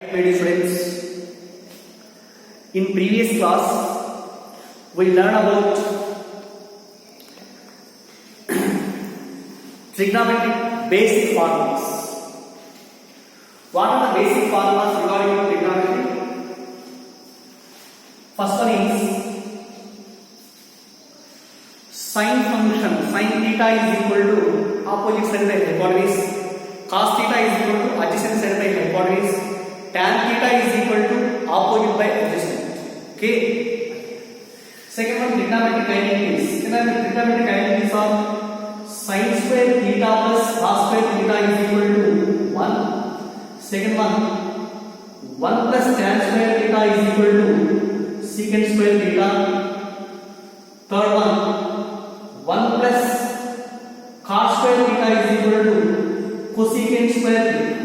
My dear friends, in previous class we learned about trigonometric basic formulas. What are the basic formulas regarding trigonometry? First one is sin function. Sin theta is equal to opposite side by hypotenuse. Cos theta is equal to adjacent side by hypotenuse. Tan theta is equal to opposite by adjacent. Okay. Second one, trigonometric identities. Trigonometric identities are sin square theta plus cos square theta is equal to 1. Second one, 1 plus tan square theta is equal to secant square theta. Third one, 1 plus cos square theta is equal to cosecant square theta.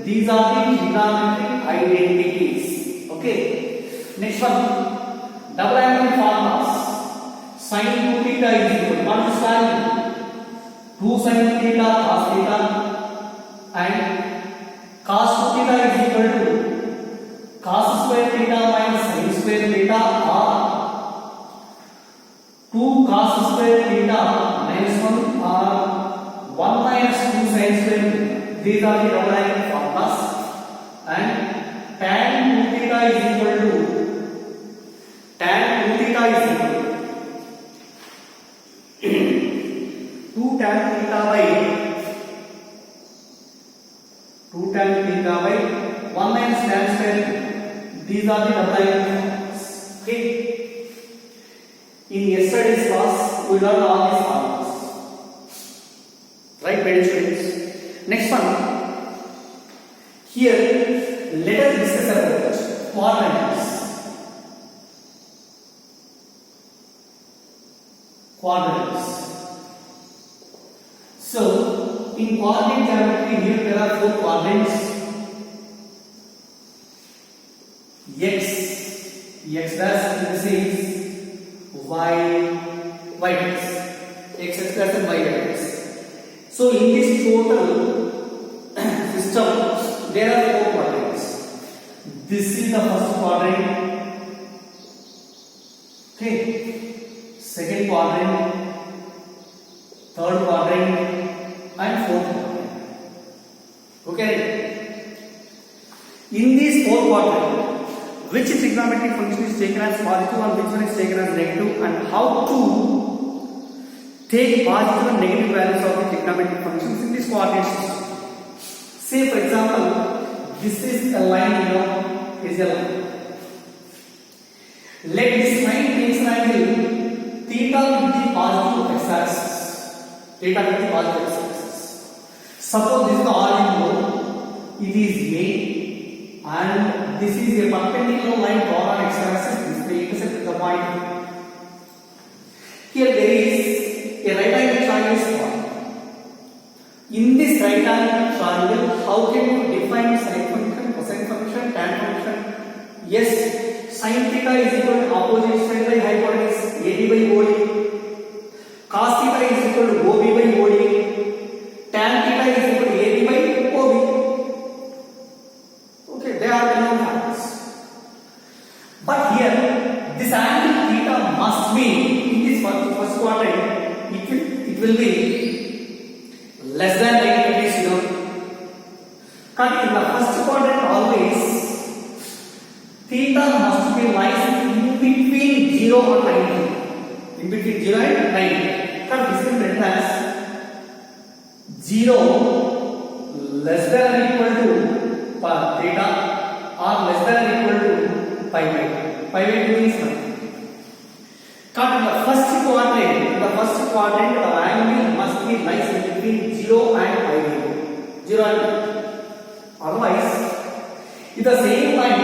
These are the trigonometric identities. Okay. Next one, double angle formulas. Sin 2 theta is equal to what is sin? 2 sin theta cos theta, and cos 2 theta is equal to cos square theta minus sin square theta, or 2 cos square theta minus 1, or 1 minus 2 sin square theta. These are the double angle formulas. And tan 2 theta is equal to tan 2 theta is equal to 2 tan theta by 1 minus tan square. These are the double angle formulas. Okay. In yesterday's class, we learned all these formulas. Right, my dear students? Next one. Here, let us discuss about quadrants. Quadrants. So, in coordinate geometry, here there are 4 quadrants: x dash, this is y dash, x dash and y dash. So, in this total system, there are 4 quadrants. This is the first quadrant. Okay. Second quadrant, third quadrant, and fourth quadrant. Okay. In these 4 quadrants, which trigonometric function is taken as positive and which one is taken as negative, and how to take positive and negative values of the trigonometric functions in this coordinate system. Say for example, this is a line, is a line. Let this line makes an angle theta with the positive x-axis. Theta with the positive x-axis. Suppose this is the origin node. It is A, and this is a perpendicular line drawn on x-axis. This will intersect the point. Here there is a right angle triangle formed. In this right angle triangle, how can you define sine function, cosine function, tan function? Yes, sin theta is equal to opposite side by hypotenuse, AD by OD. Cos theta is equal to OB by OD. Tan theta is equal to AD by OB. Okay, they are known factors. But here, this angle theta must be in this first quadrant. It will be less than 90 degrees, But in the first quadrant, always theta must be lying in between 0 and 90. In between 0 and 90. Because this is written as 0 less than or equal to theta, or less than or equal to pi by 2. Pi by 2 is 1. Because in the first quadrant, the angle must be lies in between 0 and pi by 2. 0 and otherwise, if the same line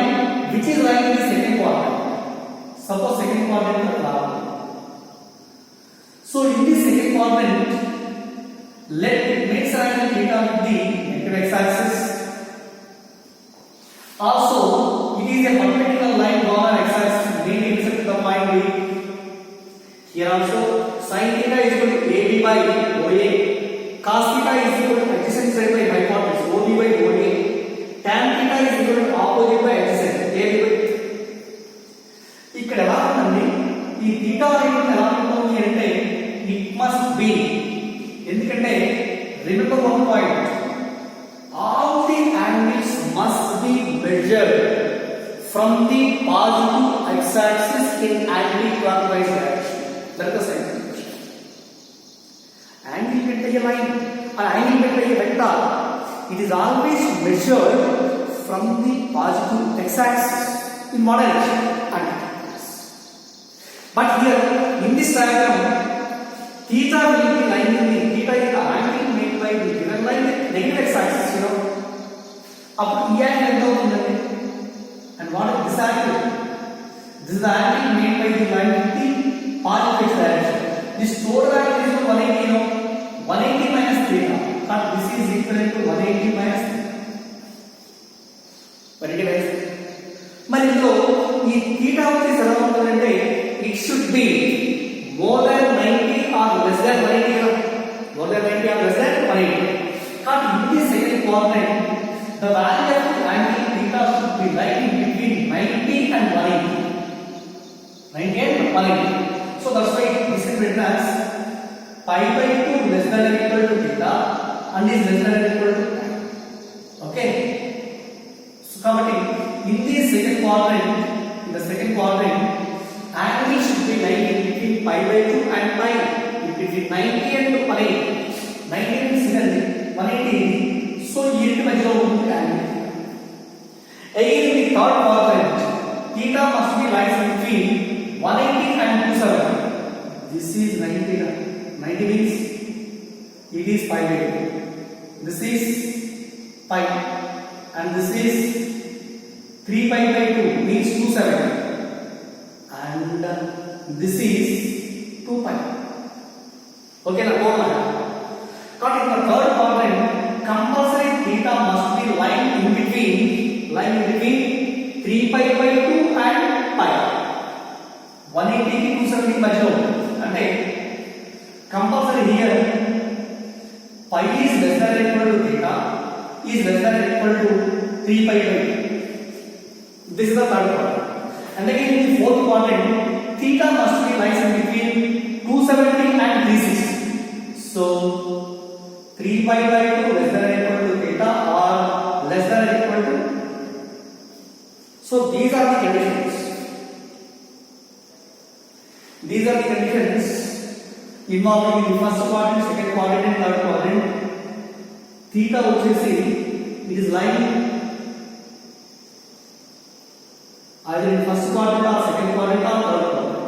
which is lying in the second quadrant, suppose second quadrant is lava. So in the second quadrant, let it makes an angle theta with the negative x-axis. Also, it is a perpendicular line drawn on x-axis, mainly intersect the point B. Here also, sin theta is equal to AB by OA. Cos theta is equal to adjacent side by hypotenuse, OB by OA. Tan theta is equal to opposite measured from the positive x-axis in anti-clockwise direction. That is the sign function. Angle with a line or angle with a vector, it is always measured from the positive x-axis in what direction? Anti-clockwise. But here in this diagram, theta will be lying in the theta is the angle made by the given line with negative x-axis, you know. Up to E angle ఎంత అవుతుందండి? And what is this angle? This is the angle made by the line with the positive x direction. This total angle is 180, you know. 180 minus theta. But this is equal to 180 minus theta. 180 minus theta. మరి ఇందులో ఈ theta వచ్చేసి ఎలా ఉంటుందంటే it should be more than 90 or less than 180, you know. More than 90 or less than 180. But in the second quadrant, the value of the angle theta should be lying between 90 and 180. 90 and 180. So that's why this is written as pi by 2 less than or equal to theta and is less than or equal to tan. Okay. So kabatti in the second quadrant, angle should be lying between pi by 2 and pi. Between 90 and 180. 90 is 180. So yield measure of the angle. Again in the third quadrant, theta must be lying between 180 and 270. This is 90. 90 means it is pi by 2. This is pi and this is 3 pi by 2 means 270. And this is 2 pi. Okay, now go on. But in the third quadrant, compulsory theta must be lying in between 3 pi by 2 and pi. 180 ki 270 మధ్యలో అంటే compulsory here pi is less than or equal to theta is less than or equal to 3 pi by 2. This is the third quadrant. And again in the fourth quadrant, theta must be lying in between 270 and 360. So 3 pi by 2 less than or equal to theta or less than or equal to. So these are the conditions. These are the conditions involved in the first quadrant, second quadrant and third quadrant. Theta వచ్చేసి it is lying either in first quadrant or second quadrant or third quadrant.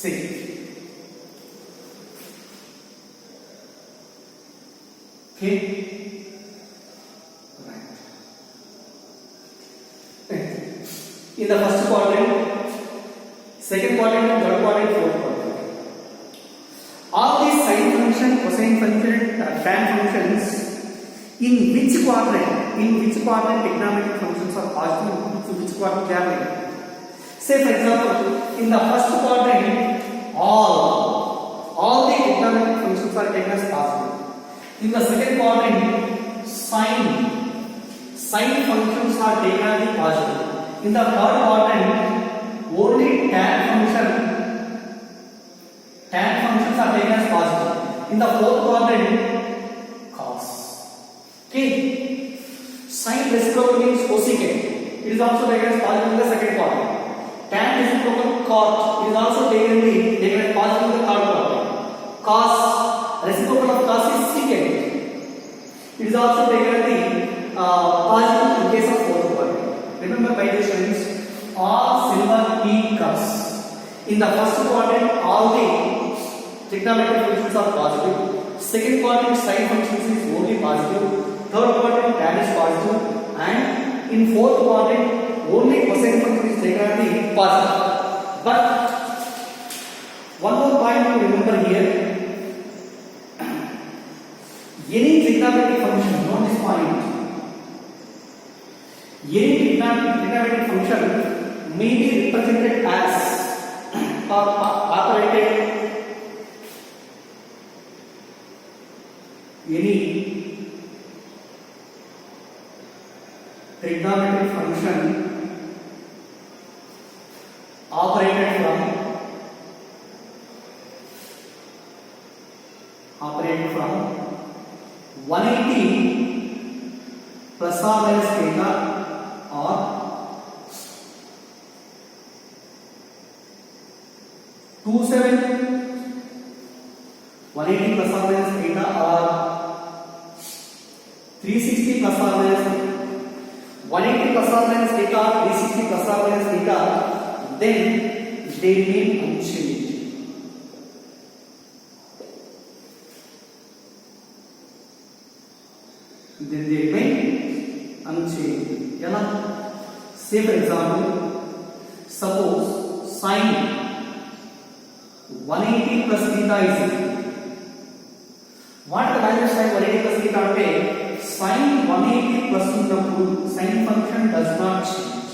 See. Okay. Right. In the first quadrant, second quadrant, third quadrant, fourth quadrant. All these sine function, cosine function, tan functions, in which quadrant trigonometric functions are positive, to which quadrant they are negative. Say for example, in the first quadrant, all the trigonometric functions are taken as positive. In the second quadrant, sine functions are taken as positive. In the third quadrant, only tan functions are taken as positive. In the fourth quadrant, cos. Okay. Sine reciprocal means cosecant. It is also taken as positive in the second quadrant. Tan reciprocal cot is also taken as positive in the third quadrant. Cos reciprocal of cos is secant. It is also taken as positive in case of fourth quadrant. Remember by this means all silver P cups. In the first quadrant, all the trigonometric functions are positive. Second quadrant, sine functions is only positive. Third quadrant, tan is positive. And in fourth quadrant, only cosine function is taken as positive. But one more point to remember here. Any trigonometric function, note this point. Any trigonometric function may be represented as or operated any trigonometric function operated from 180 plus or minus theta or 180 plus or minus theta or 360 plus or minus 180 plus or minus theta or 360 plus or minus theta, then they remain unchanged. Then they remain unchanged. Yala? Say for example, suppose sine 180 plus theta is equal. What the value of sine 180 plus theta ante sine 180 plus unnappudu sine function does not change.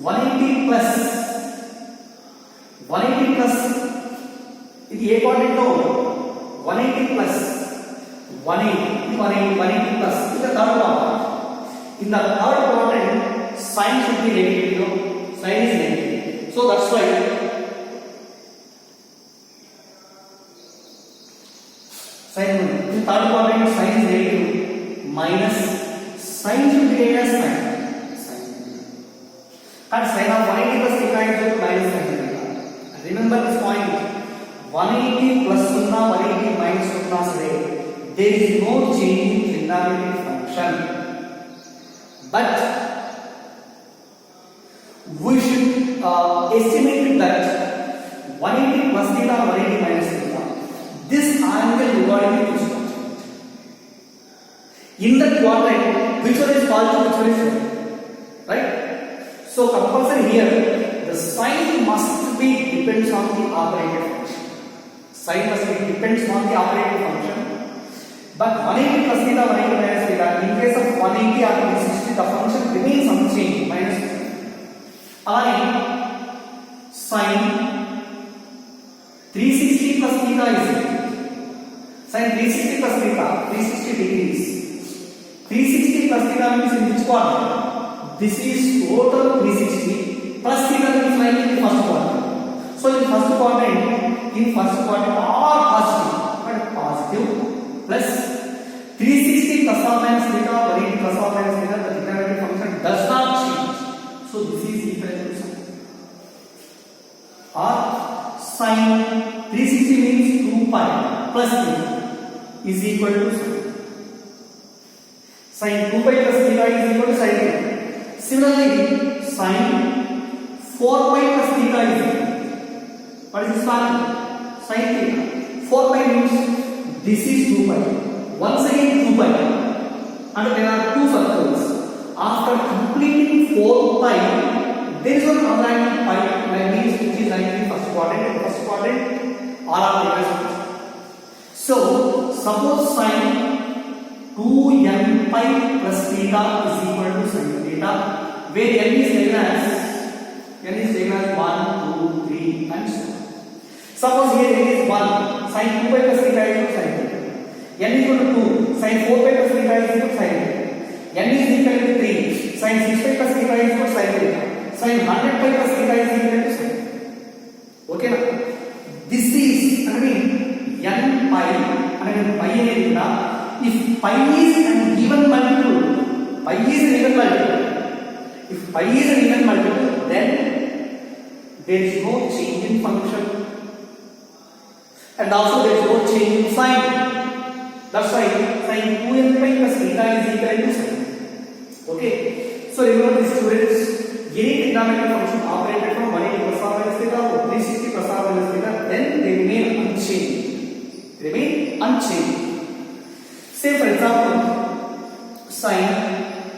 180 plus ఇది ఏ quadrant లో 180 plus 180 plus in the third quadrant. In the third quadrant sine should be negative. Sine is negative. So that's why sine in third quadrant sine is negative minus sine should be as sine. And sine of 180 plus theta is minus sine theta. Remember this point. 180 plus 0, 180 minus 0 say there is no change in trigonometric function. But we should estimate that 180 plus theta or 180 minus theta. This angle regarding this quadrant. In that quadrant, which one is positive, which one is negative? Right? So compulsory here, the sign must be depends on the operator function. Sign must be depends on the operator function. But 180 plus theta, 180 minus theta, in case of 180 or 360, the function remains unchanged, minus I sin 360 plus theta is sin 360 plus theta, 360 degrees. 360 plus theta means in which quadrant? This is total 360 plus theta means lying in the first quadrant. So in first quadrant, all positive, but positive plus 360 plus or minus theta, 180 plus or minus theta, the trigonometric function does not change. So this is equal to sin. Or sin 360 means 2 pi plus theta is equal to sin. Sin 2 pi plus theta is equal to sin theta. Similarly, sin 4 pi plus theta is equal. What is this value? Sin theta. 4 pi means this is 2 pi. Once again 2 pi. And there are two circles. After completing 4 pi, there is one unlike pi, that means which is lying in the first quadrant. In the first quadrant, all are equal. So, suppose sin 2n pi plus theta is equal to sin theta, where n is taken as 1, 2, 3 and so on. Suppose here n is 1, sin 2 pi plus theta is equal to sin theta. N is equal to 2, sin 4 pi plus theta is equal to sin theta. N is equal to 3, sin 6 pi plus theta is equal to sin theta. Sin 100 pi plus theta is equal to sin. Okay na? This is n pi anedina. If pi is an even multiple, if pi is an even multiple, then there is no change in function, and also there is no change in sign. That's why sin 2n pi plus theta is equal to sin. Okay, so remember this, students, any trigonometric function operated from 180 plus or minus theta or 360 plus or minus theta, then they remain unchanged. Say for example, sin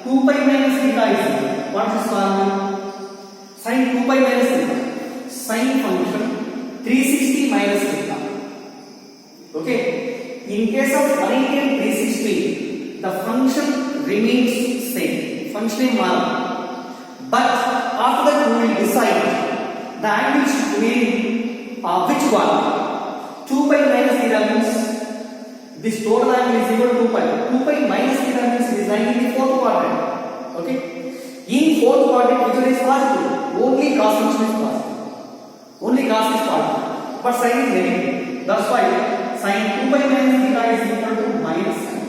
2 pi minus theta is equal. What is this formula? Sin 2 pi minus theta, sin function 360 minus theta. Okay, in case of 180 and 360, the function remains same, function is one. But after that we will decide the angle should remain which one. 2 pi minus theta means this total angle is equal to 2 pi. 2 pi minus theta means it is lying in the fourth quadrant. Okay, in fourth quadrant which one is positive? Only cos function is positive. Only cos is positive, but sin is negative. That's why sin 2 pi minus theta is equal to minus sin.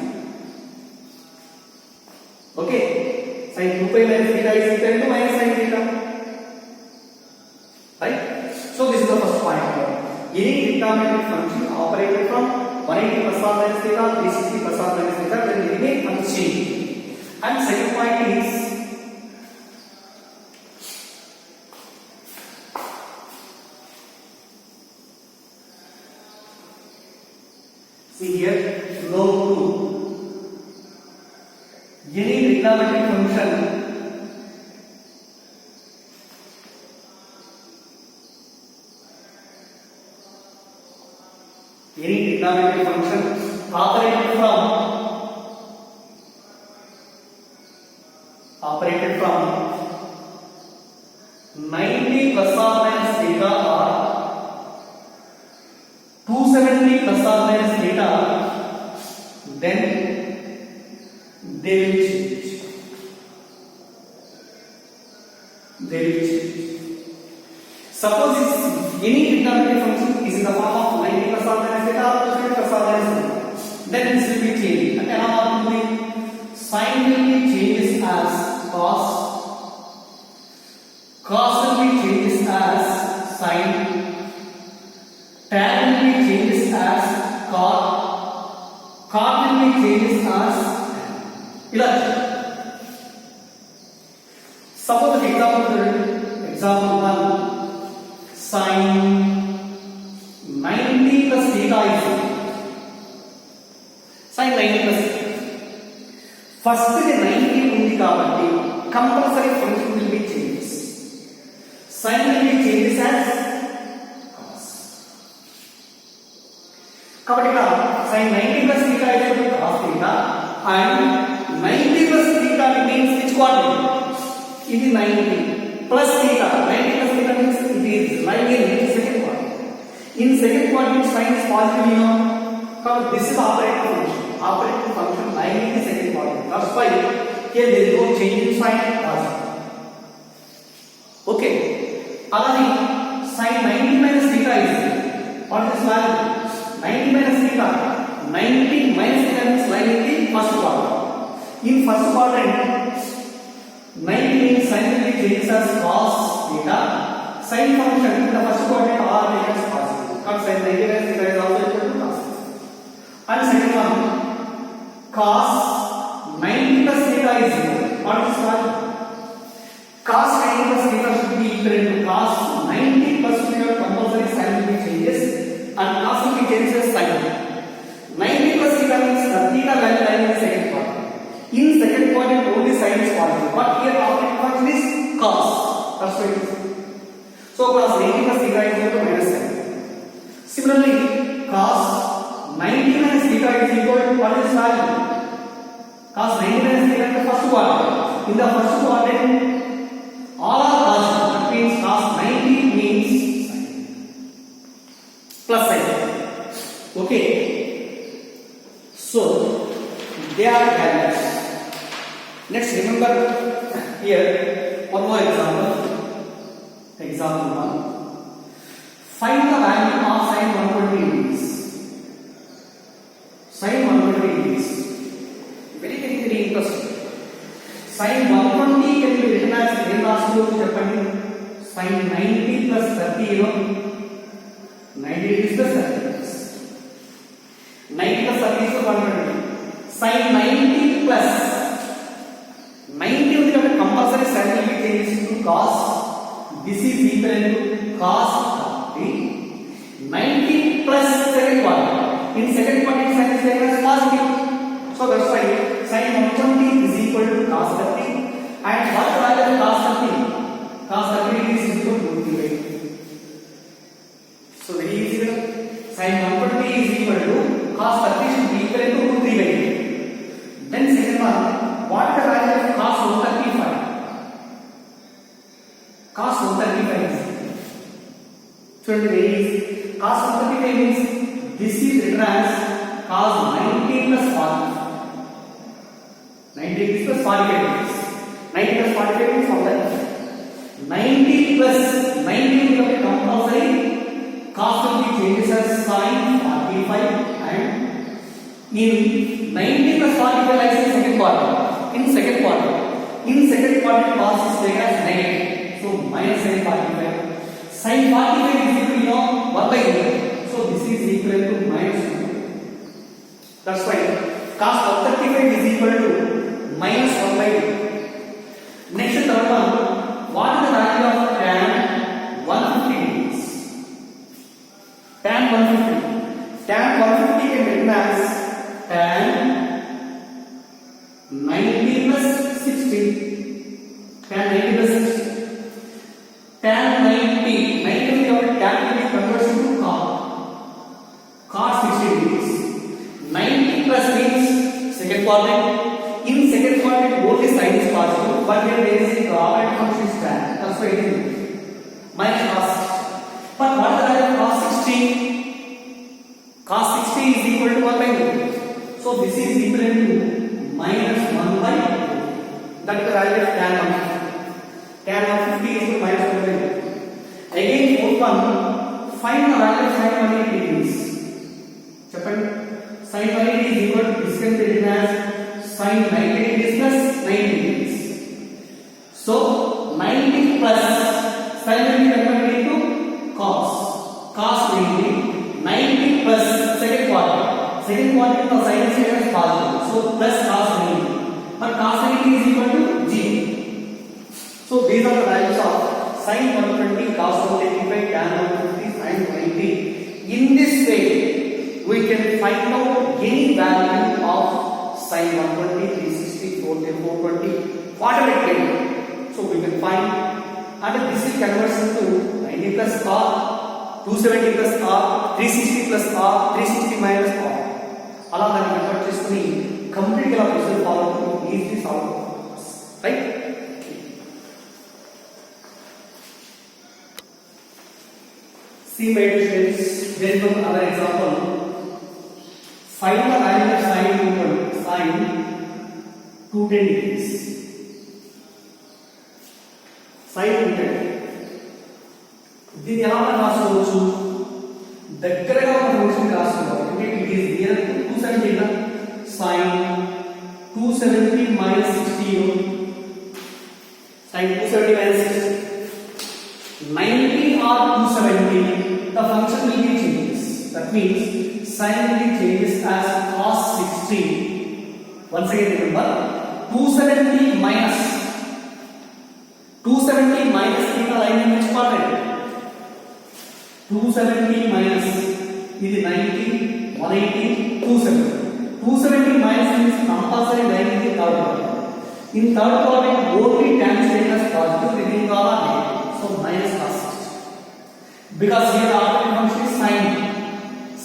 Okay, sin 2 pi minus theta is equal to minus sin theta, right? So this is the first point. Any trigonometric function operated from 180 plus or minus theta, 360 plus or minus theta, then remain unchanged. And second point is see here, log 2. Any trigonometric function operated from 90 plus or minus theta or 270 plus or minus theta, then they will change. Suppose any trigonometric function is in the form of 90 plus or minus theta or 270 plus or minus theta, then this will be changed. And now sin will be changes as cos will be changes as sin, tan will be changes as cot will be changes as tan. Suppose the example 1, sin 90 plus theta is sin 90 plus theta. First 90 ఉంది కాబట్టి compulsory function will be changes. Sin will be changes as cos. కాబట్టి ఇక్కడ sin 90 plus theta is equal to cos theta and 90 plus theta means which quadrant? It is 90 plus theta. 90 plus theta means it is lying in second quadrant. In second quadrant sin is positive, you know. So this is operating function. Operating function lying in the second quadrant. That's why here there is no change in sign. Okay. Alani sin 90 minus theta is what is value? 90 minus theta. 90 minus theta means lying in the first quadrant. In first quadrant, 90 means sin will be changes as cos theta. Sin function in the first quadrant are taken as positive. Because sin 90 minus theta is also equal to cos. And second one, cos 90 plus theta is equal. What is value? Cos 90 plus theta should be equal to cos 90 plus theta compulsory sin will be changes and cos will be changes as sin. 90 plus theta means the theta value lying in the second quadrant. In second quadrant only sin is positive, but here operating function is cos. That's why it is. So cos 90 plus theta is equal to minus sin. Similarly, cos 90 minus theta is equal to what is value? Cos 90 minus theta in the first quadrant. In the first quadrant, all are positive. That means cos 90 means sin plus sin. Okay. So they are values. Next, remember here one more example. Example 1. Find the value of sin 120 degrees. Sin 120 degrees. Very interesting. Sin 120 can be written as sin sin 90 plus 30, you know. 90 degrees plus 30 degrees. 90 plus 30 is 120. Sin 90 plus 90 with the compulsory sin will be changed to cos. This is equal to cos 30. 90 plus second quadrant. In second quadrant sin is taken as positive. So that's why sin 120 is equal to cos 30. And what value of cos 30? Cos 30 is equal to root 3/8. So very easy. Sin 120 is equal to cos 30 should be equal to root 3/8. Then second one, what is the value of cos 135? Cos 135 is so very easy. Cos 135 means this is written as cos 90 plus 40. 90 plus 45 degrees. 90 plus 45 means from that. 90 plus 90 will be compulsory. Cos will be changes as sin 45 and in 90 plus 45 lies in second quadrant. In second quadrant In second quadrant cos is taken as negative. So minus sin 45. Sin 45 is equal to 1 by root. So this is equal to minus 2. That's why cos 135 is equal to minus 1 by root. Next third one, what is the value of tan 150 degrees? Tan 150. Tan 150 can be written as tan 90 plus 60. Tan 90 plus 60. Tan 90 will tan will be converted to cos 60 degrees. 90 plus means second quadrant. In second quadrant only sine is positive, but here there is a coordinate function is tan. That's why it is minus cos 60. But what is the value of cos 60? Cos 60 is equal to 1 by root. So this is equivalent to minus 1 by root. That is the value of tan 150. Tan 150 is equal to minus 1 by root. Again, fourth one, find the value of sin 180 degrees. Chapter sin 180 is equal to this can be written as sin 90 degrees plus 90 degrees. So 90 plus sin will be converted into cos 90. 90 plus second quadrant. Second quadrant of sin is taken as positive. So plus cos 90. But cos 90 is equal to 0. So these are the values of sin 120, cos 185, tan 150, sin 90. In this way, we can find out any value of sin 120, 360, 420, whatever it can be. So we can find, and this is conversion to 90 plus r, 270 plus r, 360 plus r, 360 minus r. అలా దాన్ని convert చేసుకుని complete గా result follow అవుతుంది easy solve right. See my students, there is another example. Find the value of sin 210 degrees. Sin 210. దీన్ని ఎలా మనం రాసుకోవచ్చు? దగ్గరగా ఉన్న ఫంక్షన్ రాసుకోవాలి. అంటే ఇట్ ఈస్ నియర్ టు 270 గా sin 270 minus 60 sin 270 minus 60 90 or 270 the function will be changes. That means sin will be changes as cos 60. Once again remember 270 minus theta line in which quadrant? 270 minus ఇది 90, 180, 270 minus means compulsory line in the third quadrant. In third quadrant only tan is taken as positive, remaining all are negative. So minus cos 60. Because here the operating function is sin.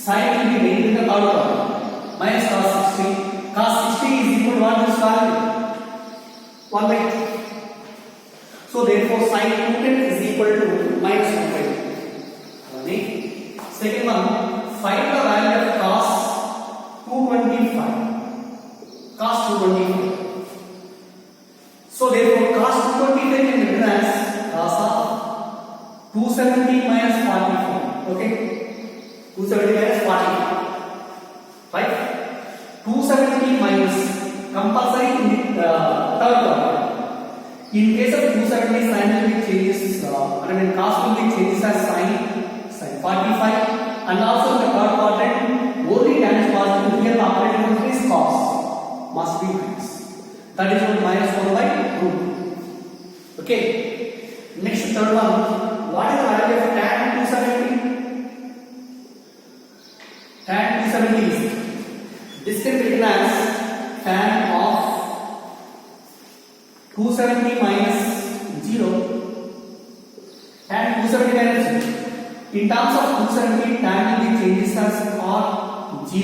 Sin will be negative in the third quadrant. Minus cos 60. Cos 60 is equal to what this value? 1 by 2. So therefore sin 210 is equal to minus 1 by 2. Second one, find the value of cos 225. Cos 225. So therefore cos 225 can be written as cos of 270 minus 45. Okay? 270 minus 45. Right? 270 minus compulsory in the third quadrant. In case of 270, sin will be changes. Cos will be changes as sin 45, and also in the third quadrant only tan is positive. Here the operating function is cos, must be minus. That is what minus 1 by root. Okay. Next third one, what is the value of tan 270? Tan 270 is this can be written as tan of 270 minus 0. Tan 270 minus 0. In terms of 270, tan will be changes as cos 0.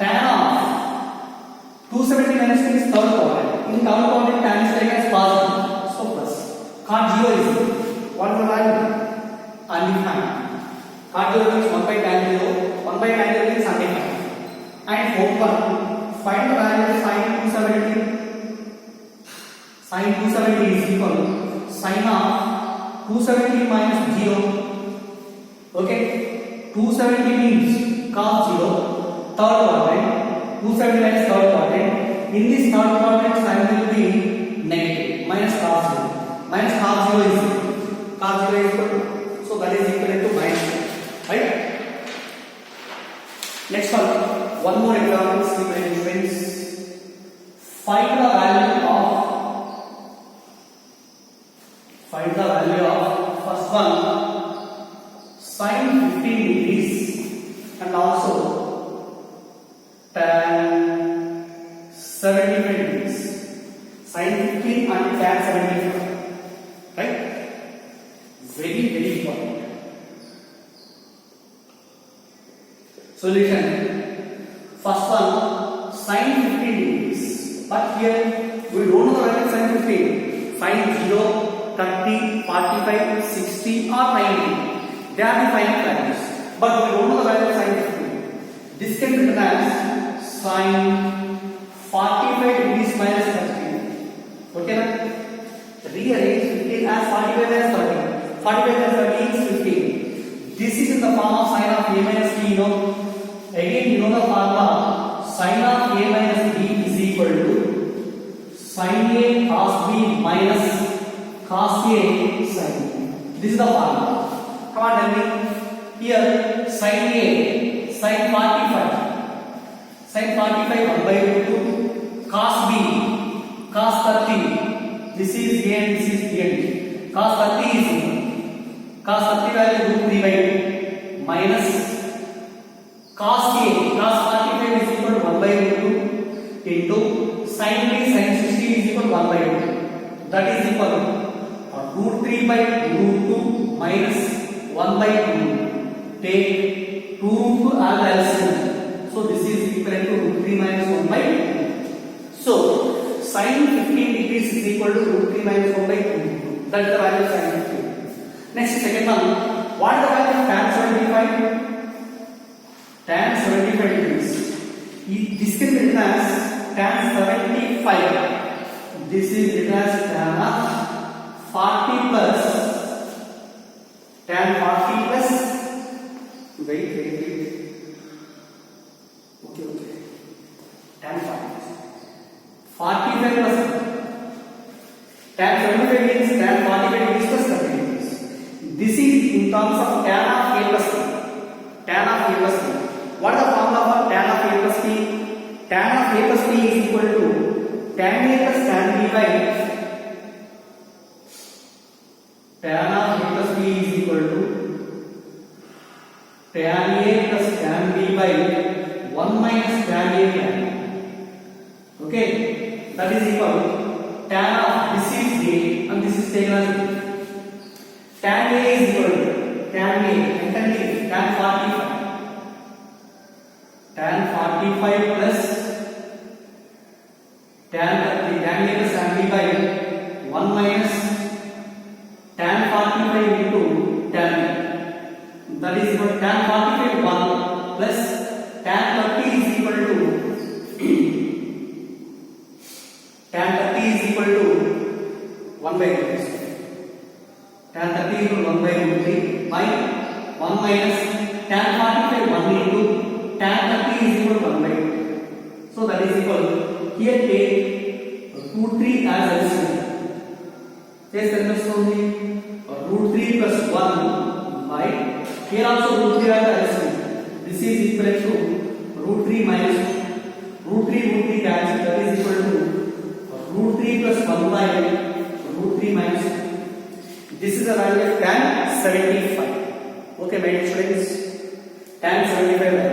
Tan of 270 minus is third quadrant. In third quadrant, tan is taken as positive. So plus. Cos 0 is what is the value? Undefined. Cos 0 means 1 by tan 0. 1 by tan 0 means undefined. And fourth one, find the value of sin 270. Sin 270 is equal to sin of 270 minus 0. Okay, 270 means cos 0, third quadrant, 270 minus third quadrant. In this third quadrant, sin will be negative. one more example, see my friends. Find the value of first one sin 15 degrees and also tan 75 degrees. Sin 15 and tan 75. Right? Very, very important. Solution. First one, sin 15 degrees. But here we don't know the value of sin 15. Sin 0, 30, 45, 60 or 90. They are the final values. But we don't know the value of sin 15. This can be written as sin 45 degrees minus 30. Okay, na? Rearrange 15 as 45 as 30. 45 as 30 is 15. This is in the form of sin of a minus b, you know. Again, you know the formula. Sin of a minus b is equal to sin a cos b minus cos a sin b. This is the formula. Come on, tell me. Here, sin a, sin 45. Sin 45 1 by root 2. Cos b, cos 30. This is a and this is b and b. Cos 30 is equal. Cos 30 value root 3 by 2 minus cos a, cos 45 is equal to 1 by root 2 into sin b, sin 60 is equal to 1 by root 2. That is equal to root 3 by root 2 minus 1 by 2. Take 2 root 2 as LCM. So this is equivalent to root 3 minus 1 by 2. So sin 15 degrees is equal to root 3 minus 1 by 2. That is the value of sin 15. Next, second one. What is the value of tan 75? Tan 75 degrees. This can be written as tan 75. This is written as tan of 40 plus tan 40 plus. Wait. Okay. Tan 45 plus tan 75 means tan 45 degrees plus 30 degrees. This is in terms of tan of a plus b. Tan of a plus b. What is the formula for tan of a plus b? Tan of a plus b is equal to tan a plus tan b by tan of a plus b is equal to tan a plus tan b by 1 minus tan a tan. Okay, that is equal to tan of this is a and this is taken as b. Tan a is equal to tan a and tan 45. Tan 45 plus tan 30. Tan a plus tan b by 1 minus tan 45 into tan b. That is equal to tan 45 1 plus tan 30 is equal to tan 30 is equal to 1 by 2. Tan 30 is equal to 1 by 3 by 1 minus tan 45 1 into tan 30 is equal to 1 by 2. So that is equal to here take root 3 as LCM. Yes, only root 3 plus 1 by here also root 3 as LCM. This is equal to root 3 minus root 3 cancel. That is equal to root 3 plus 1 by root 3 minus 2. This is the value of tan 75. Okay, my dear students, tan 75.